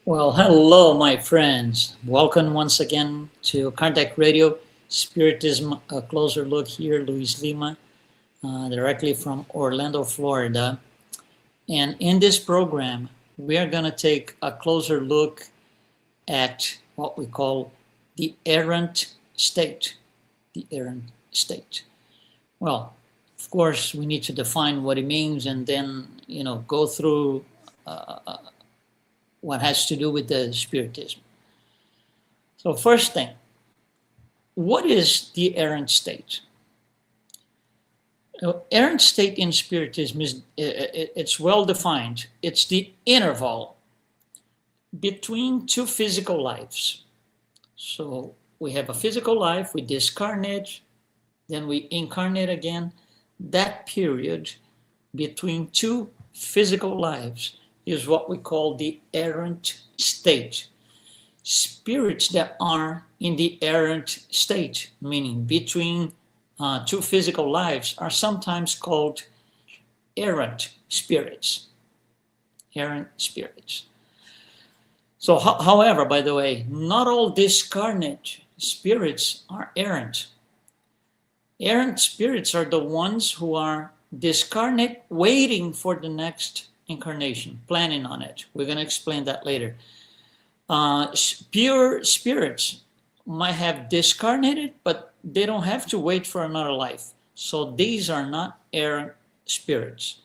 Well, hello, my friends. Welcome once again to Contact Radio, Spiritism, a closer look here, Luiz Lima, directly from Orlando, Florida. And in this program, we are going to take a closer look at what we call the errant state. The errant state. Well, of course, we need to define what it means and then, go through what has to do with the Spiritism. So first thing, what is the errant state? Errant state in Spiritism it's well defined. It's the interval between two physical lives. So we have a physical life, we discarnate, then we incarnate again. That period between two physical lives is what we call the errant state. Spirits that are in the errant state, meaning between two physical lives, are sometimes called errant spirits. Errant spirits. So, however, by the way, not all discarnate spirits are errant. Errant spirits are the ones who are discarnate, waiting for the next incarnation, planning on it. We're going to explain that later. Pure spirits might have discarnated, but they don't have to wait for another life. So these are not errant spirits.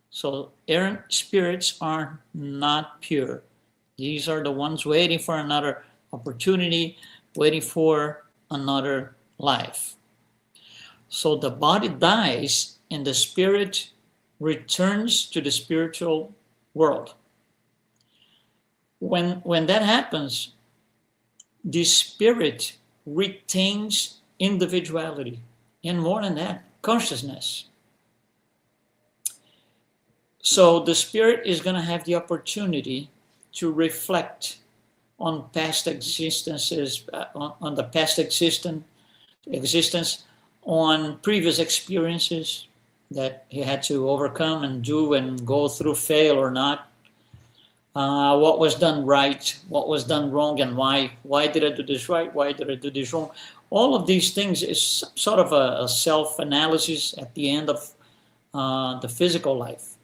So errant spirits are not pure. These are the ones waiting for another opportunity, waiting for another life. So the body dies and the spirit returns to the spiritual world. When that happens, the spirit retains individuality, and more than that, consciousness. So the spirit is going to have the opportunity to reflect on past existences, on the past existence, on previous experiences that he had to overcome and do and go through, fail or not. What was done right, what was done wrong, and why. Why did I do this right? Why did I do this wrong? All of these things is sort of a self-analysis at the end of the physical life.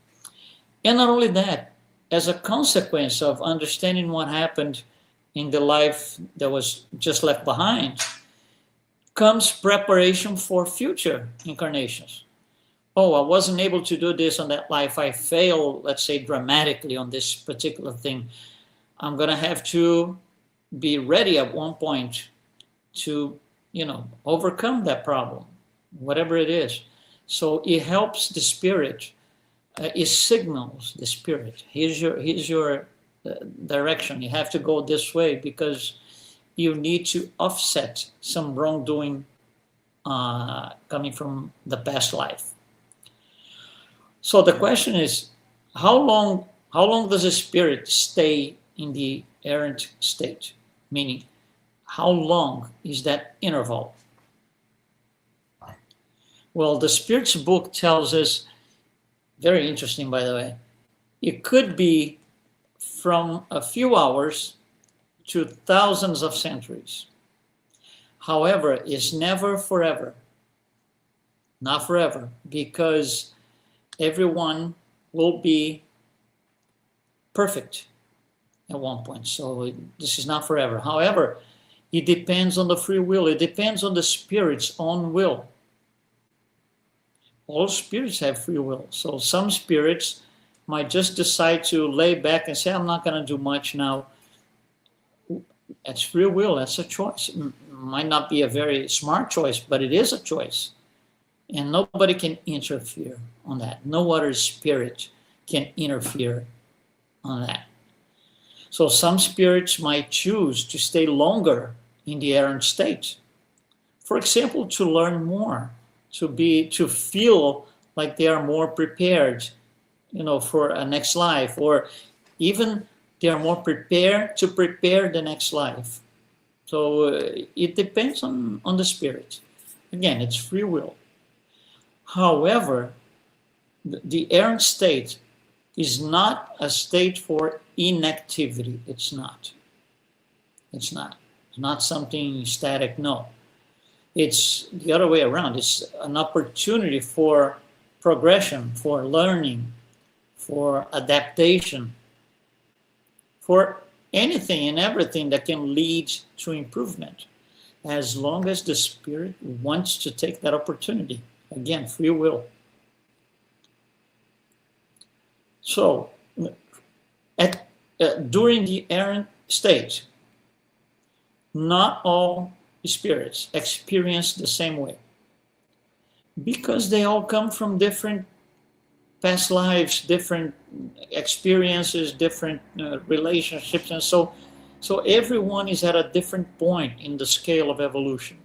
And not only that, as a consequence of understanding what happened in the life that was just left behind, comes preparation for future incarnations. Oh, I wasn't able to do this on that life. I failed, let's say, dramatically on this particular thing. I'm going to have to be ready at one point to, overcome that problem, whatever it is. So it helps the spirit. It signals the spirit. Here's your direction. You have to go this way because you need to offset some wrongdoing coming from the past life. So the question is, how long does a spirit stay in the errant state? Meaning, how long is that interval? Well, the Spirit's book tells us, very interesting by the way, it could be from a few hours to thousands of centuries. However, it's never forever. Not forever, because everyone will be perfect at one point. So this is not forever. However, it depends on the free will. It depends on the spirit's own will. All spirits have free will. So some spirits might just decide to lay back and say, I'm not going to do much now. That's free will. That's a choice. It might not be a very smart choice, but it is a choice. And nobody can interfere on that. No other spirit can interfere on that. So some spirits might choose to stay longer in the errant state. For example, to learn more, to feel like they are more prepared, for a next life, or even they are more prepared to prepare the next life. So it depends on the spirit. Again, it's free will. However, the errant state is not a state for inactivity. It's not. It's not. It's not something static, no. It's the other way around. It's an opportunity for progression, for learning, for adaptation, for anything and everything that can lead to improvement, as long as the spirit wants to take that opportunity. Again, free will. So, during the errant state, not all spirits experience the same way, because they all come from different past lives, different experiences, different relationships, and so everyone is at a different point in the scale of evolution.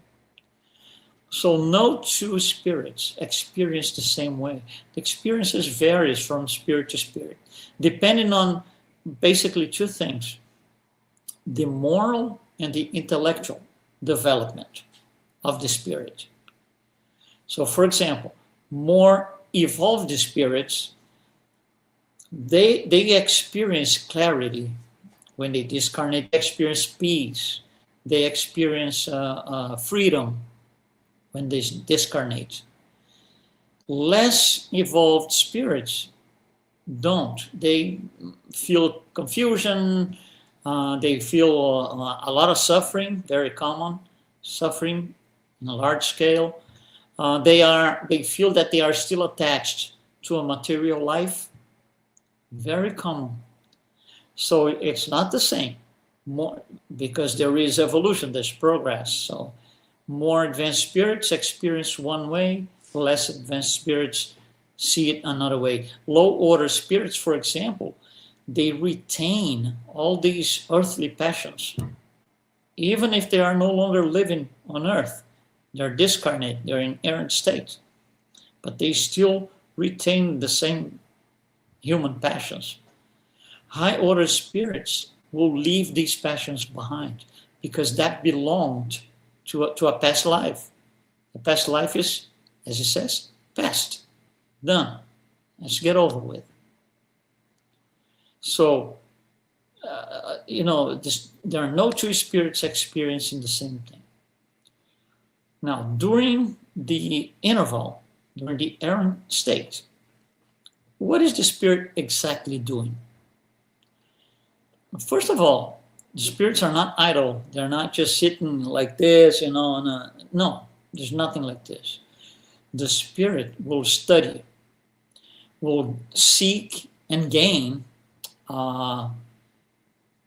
So no two spirits experience the same way. The experiences varies from spirit to spirit, depending on basically two things: the moral and the intellectual development of the spirit. So, for example, more evolved spirits, they experience clarity when they discarnate. They experience peace. They experience freedom when they discarnate. Less evolved spirits don't. They feel confusion. They feel a lot of suffering, very common suffering on a large scale. They feel that they are still attached to a material life, very common. So it's not the same, more because there is evolution, there's progress. So more advanced spirits experience one way, less advanced spirits see it another way. Low order spirits, for example, they retain all these earthly passions, even if they are no longer living on earth. They're discarnate, they're in errant state, but they still retain the same human passions. High order spirits will leave these passions behind, because that belonged to a past life. The past life is, as it says, past, done. Let's get over with. So, there are no two spirits experiencing the same thing. Now, during the interval, during the errant state, what is the spirit exactly doing? First of all, the spirits are not idle. They're not just sitting like this, no, there's nothing like this. The spirit will study, will seek and gain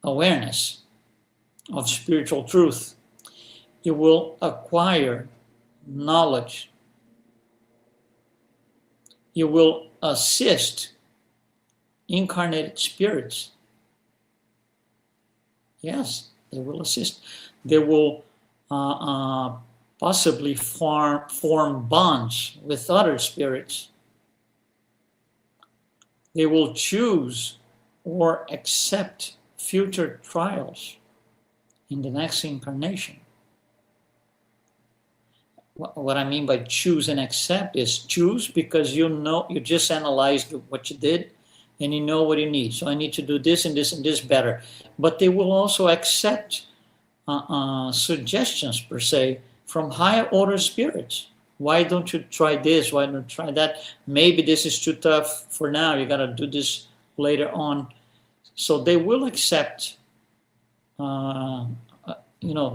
awareness of spiritual truth. It will acquire knowledge. It will assist incarnated spirits. Yes, they will assist. They will possibly form bonds with other spirits. They will choose or accept future trials in the next incarnation. What I mean by choose and accept is choose because you just analyzed what you did and you know what you need. So I need to do this and this and this better. But they will also accept suggestions, per se, from higher order spirits. Why don't you try this? Why don't you try that? Maybe this is too tough for now. You got to do this later on. So they will accept,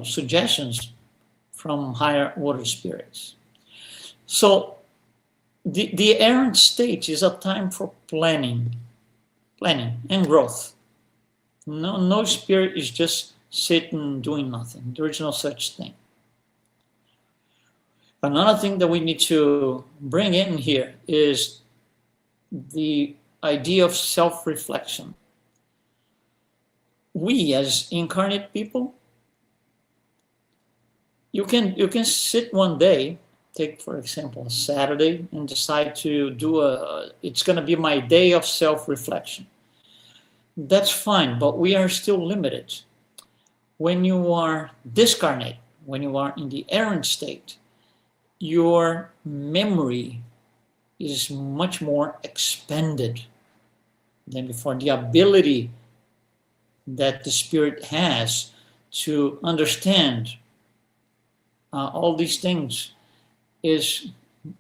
suggestions from higher order spirits. So the errant state is a time for planning and growth. No spirit is just sitting doing nothing. There is no such thing. Another thing that we need to bring in here is the idea of self-reflection. We as incarnate people, you can sit one day, take for example a Saturday, and decide to do it's going to be my day of self-reflection. That's fine, but we are still limited. When you are discarnate, when you are in the errant state, your memory is much more expanded. than before. The ability that the spirit has to understand all these things is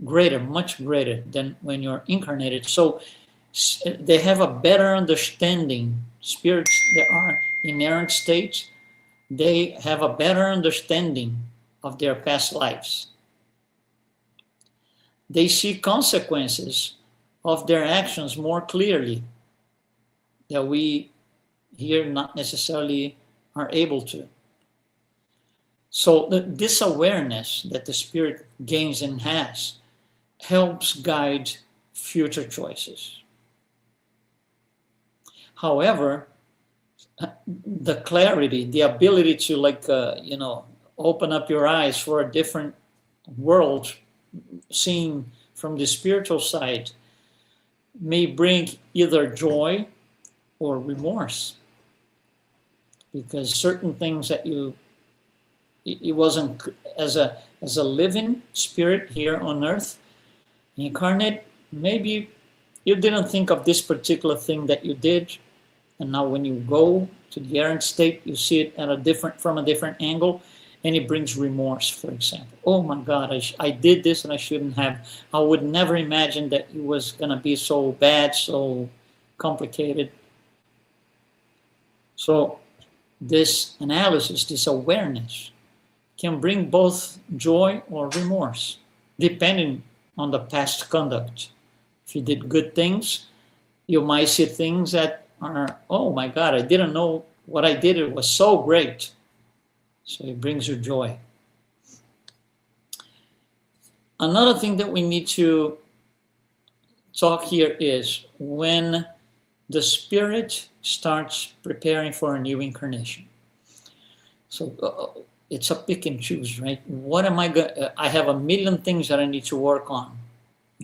greater, much greater than when you're incarnated. So they have a better understanding. Spirits that are in errant states, they have a better understanding of their past lives. They see consequences of their actions more clearly that we here not necessarily are able to. So this awareness that the spirit gains and has helps guide future choices. However, the clarity, the ability to open up your eyes for a different world, seen from the spiritual side, may bring either joy or remorse, because certain things that it wasn't, as a living spirit here on earth, incarnate, maybe you didn't think of this particular thing that you did, and now when you go to the errant state, you see it from a different angle, and it brings remorse. For example, oh my God, I did this and I shouldn't have. I would never imagine that it was going to be so bad, so complicated. So this analysis, this awareness, can bring both joy or remorse, depending on the past conduct. If you did good things, you might see things that are, oh my God, I didn't know what I did. It was so great. So it brings you joy. Another thing that we need to talk here is when the spirit starts preparing for a new incarnation. So it's a pick and choose, right? What am I going? I have a million things that I need to work on.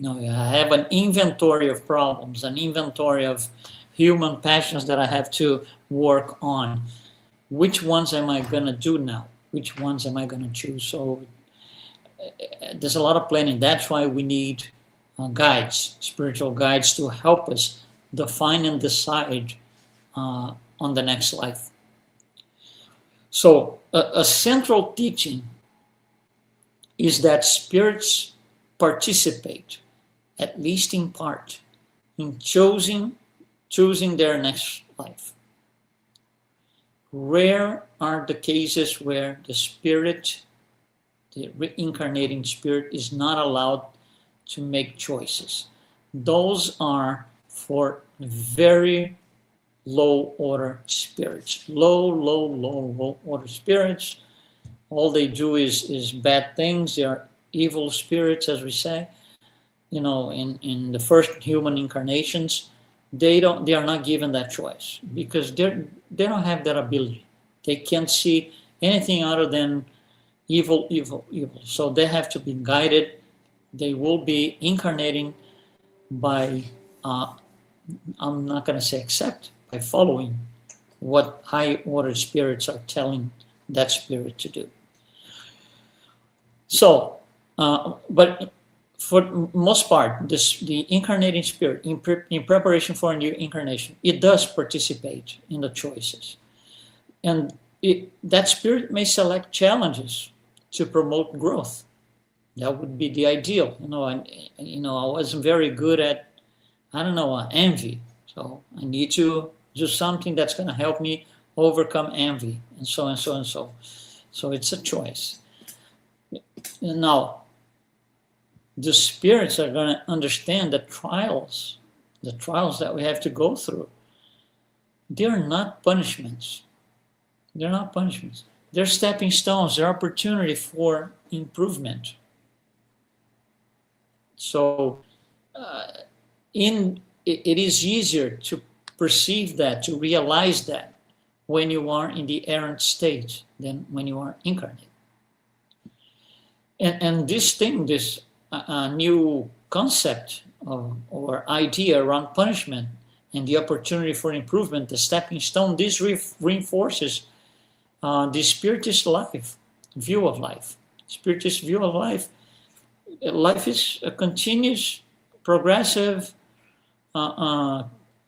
I have an inventory of problems, an inventory of human passions that I have to work on. Which ones am I going to do now? Which ones am I going to choose? So there's a lot of planning. That's why we need guides, spiritual guides, to help us define and decide on the next life. So a central teaching is that spirits participate, at least in part, in choosing their next life. Rare are the cases where the spirit, the reincarnating spirit, is not allowed to make choices. Those are for very low order spirits. Low order spirits. All they do is bad things. They are evil spirits, as we say. In the first human incarnations, they are not given that choice because they don't have that ability. They can't see anything other than evil. So they have to be guided. They will be incarnating by, I'm not going to say accept, by following what high order spirits are telling that spirit to do. So, but for most part, the incarnating spirit, in preparation for a new incarnation, it does participate in the choices. And that spirit may select challenges to promote growth. That would be the ideal. I wasn't very good at, envy. So I need to do something that's going to help me overcome envy, and so and so and so. So it's a choice. Now, the spirits are going to understand the trials that we have to go through. They're not punishments. They're not punishments. They're stepping stones. They're opportunity for improvement. So it is easier to perceive that, to realize that, when you are in the errant state than when you are incarnate. And this new concept or idea around punishment and the opportunity for improvement, the stepping stone, this reinforces the spiritist view of life. Spiritist view of life. Life is a continuous, progressive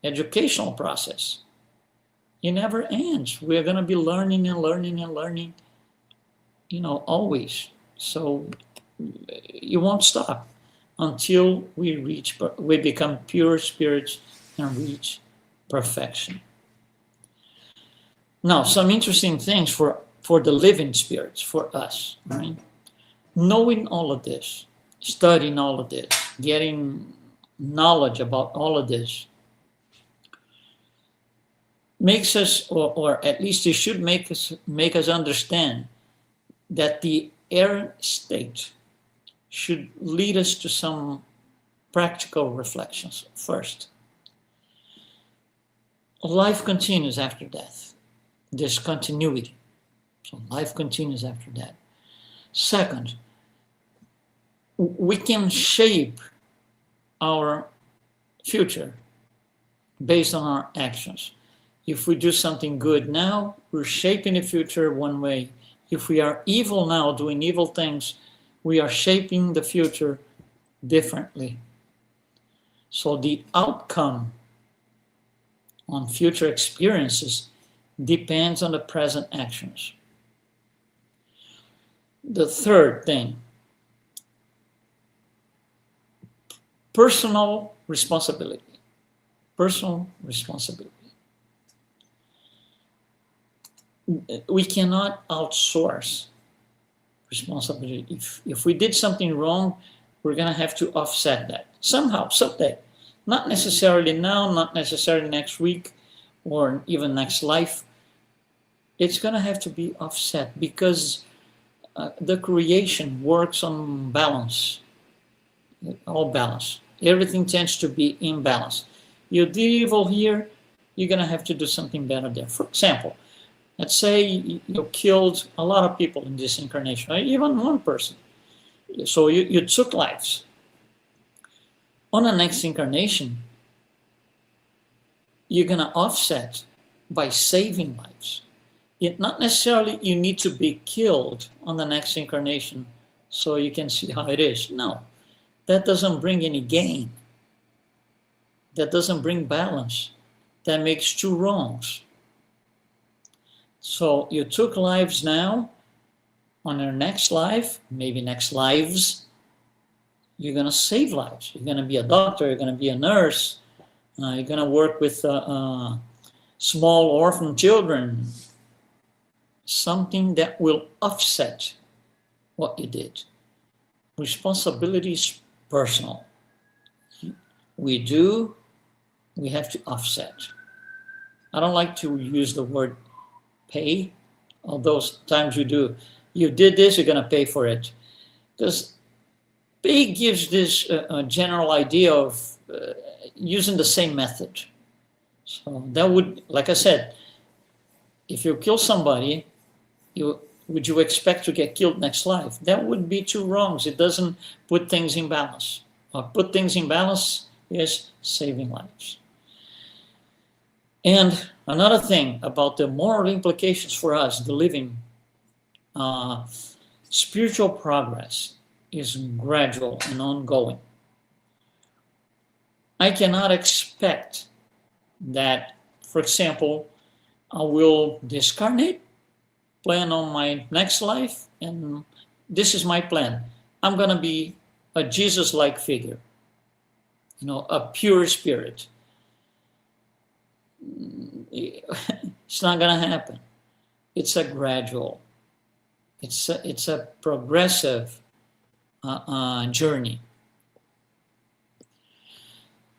educational process. It never ends. We're going to be learning and learning and learning, always. So you won't stop until we become pure spirits and reach perfection. Now, some interesting things for the living spirits, for us, right? Knowing all of this, studying all of this, getting knowledge about all of this, makes us, or at least it should make us understand that the errant state should lead us to some practical reflections. First, life continues after death. There's continuity. So life continues after that. Second, we can shape our future based on our actions. If we do something good now, we're shaping the future one way. If we are evil now, doing evil things, we are shaping the future differently. So the outcome on future experiences depends on the present actions. The third thing, personal responsibility. Personal responsibility. We cannot outsource responsibility. If we did something wrong, we're going to have to offset that somehow, someday. Not necessarily now, not necessarily next week, or even next life. It's going to have to be offset because the creation works on balance, all balance. Everything tends to be in balance. You did evil here, you're going to have to do something better there. For example, let's say you killed a lot of people in this incarnation, right? Even one person. So you took lives. On the next incarnation, you're going to offset by saving lives. Not necessarily you need to be killed on the next incarnation so you can see how it is. No, that doesn't bring any gain. That doesn't bring balance. That makes two wrongs. So you took lives now. On your next life, maybe next lives, you're going to save lives. You're going to be a doctor. You're going to be a nurse. You're going to work with small orphan children. Something that will offset what you did. Responsibility is personal. We have to offset. I don't like to use the word pay, although times you do. You did this, you're going to pay for it. Because pay gives this general idea of using the same method. So that would, like I said, if you kill somebody, would you expect to get killed next life? That would be two wrongs. It doesn't put things in balance. Put things in balance is saving lives. And another thing about the moral implications for us, the living, spiritual progress is gradual and ongoing. I cannot expect that, for example, I will discarnate, plan on my next life, and this is my plan. I'm going to be a Jesus-like figure, a pure spirit. It's not going to happen. It's a gradual. It's a progressive journey.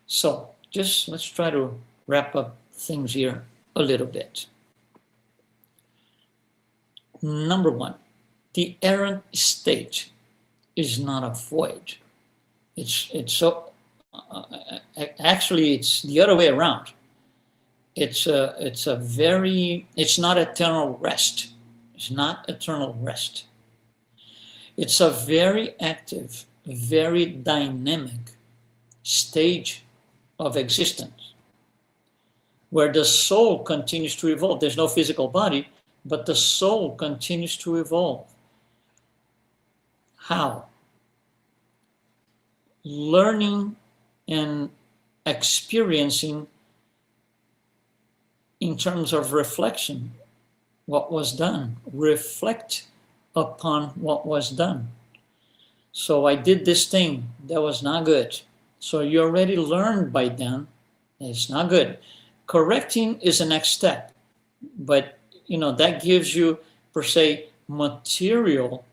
So let's try to wrap up things here a little bit. Number one, the errant state is not a void. It's so actually it's the other way around. It's not eternal rest. It's not eternal rest. It's a very active, very dynamic stage of existence where the soul continues to evolve. There's no physical body, but the soul continues to evolve. How? Learning and experiencing in terms of reflection, what was done. Reflect upon what was done. So I did this thing that was not good. So you already learned by then that it's not good. Correcting is the next step, but that gives you, per se, material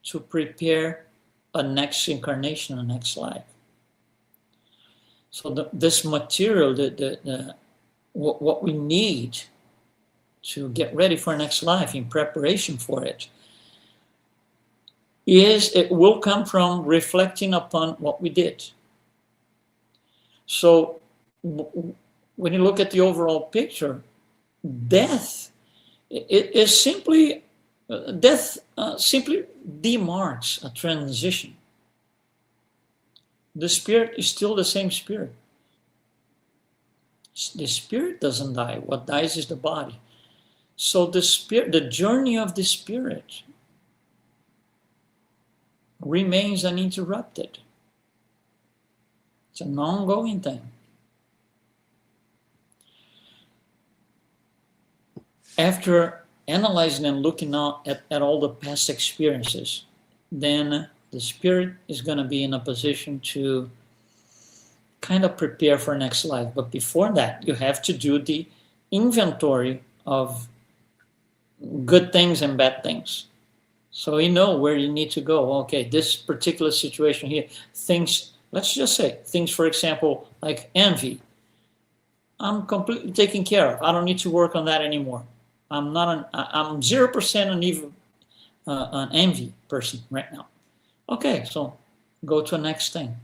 to prepare a next incarnation, a next life. So this material, what we need to get ready for next life, in preparation for it, it will come from reflecting upon what we did. So when you look at the overall picture, death simply demarks a transition. The spirit is still the same spirit. The spirit doesn't die. What dies is the body. So the journey of the spirit remains uninterrupted. It's an ongoing thing. After analyzing and looking at all the past experiences, then the spirit is going to be in a position to kind of prepare for next life. But before that, you have to do the inventory of good things and bad things. So you know where you need to go. Okay, this particular situation here, things, let's just say, things, for example, like envy, I'm completely taken care of. I don't need to work on that anymore. I'm 0% an envy person right now. Okay, so go to the next thing.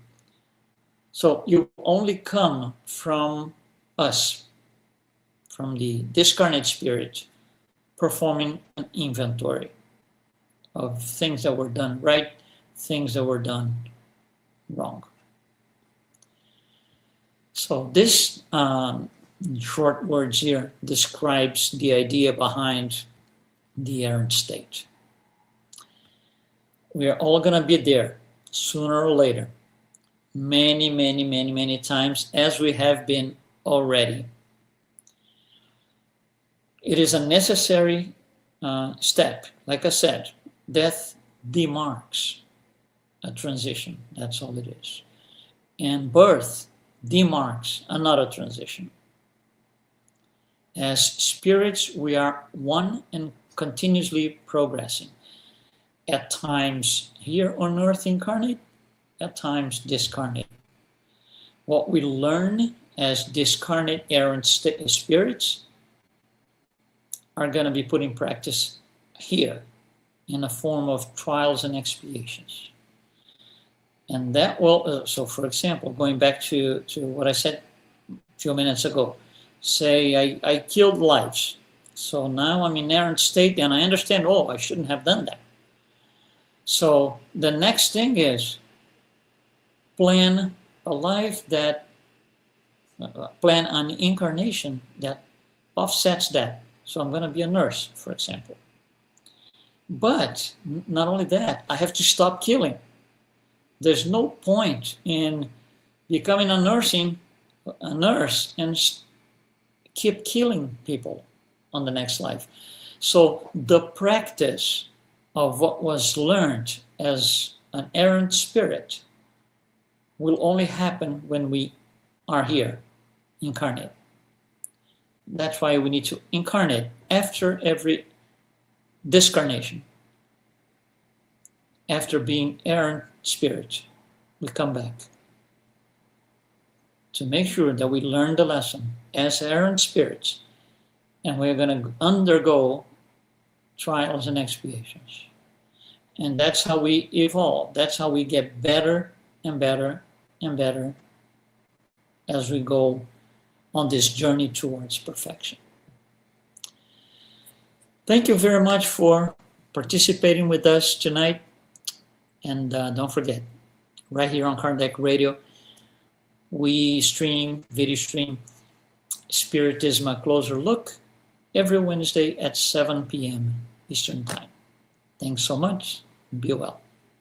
So you only come from us, from the discarnate spirit, performing an inventory of things that were done right, things that were done wrong. So this short words here describes the idea behind the errant state. We are all going to be there sooner or later, many times, as we have been already. It is a necessary step. Like I said, death demarks a transition. That's all it is. And birth demarks another transition. As spirits, we are one and continuously progressing. At times here on earth incarnate, at times discarnate. What we learn as discarnate errant spirits are going to be put in practice here in the form of trials and expiations. And that will, so for example, going back to what I said a few minutes ago, say I killed lives. So now I'm in errant state and I understand, I shouldn't have done that. So the next thing is plan a life that, plan an incarnation that offsets that. So I'm going to be a nurse, for example. But not only that, I have to stop killing. There's no point in becoming a nurse and keep killing people on the next life. So the practice of what was learned as an errant spirit will only happen when we are here, incarnate. That's why we need to incarnate after every discarnation. After being errant spirit, we come back to make sure that we learn the lesson as errant spirits, and we're going to undergo trials and expiations. And that's how we evolve. That's how we get better and better and better as we go on this journey towards perfection. Thank you very much for participating with us tonight. And don't forget, right here on Kardec Radio, we video stream Spiritism, A Closer Look every Wednesday at 7 p.m. Eastern Time. Thanks so much. Be well.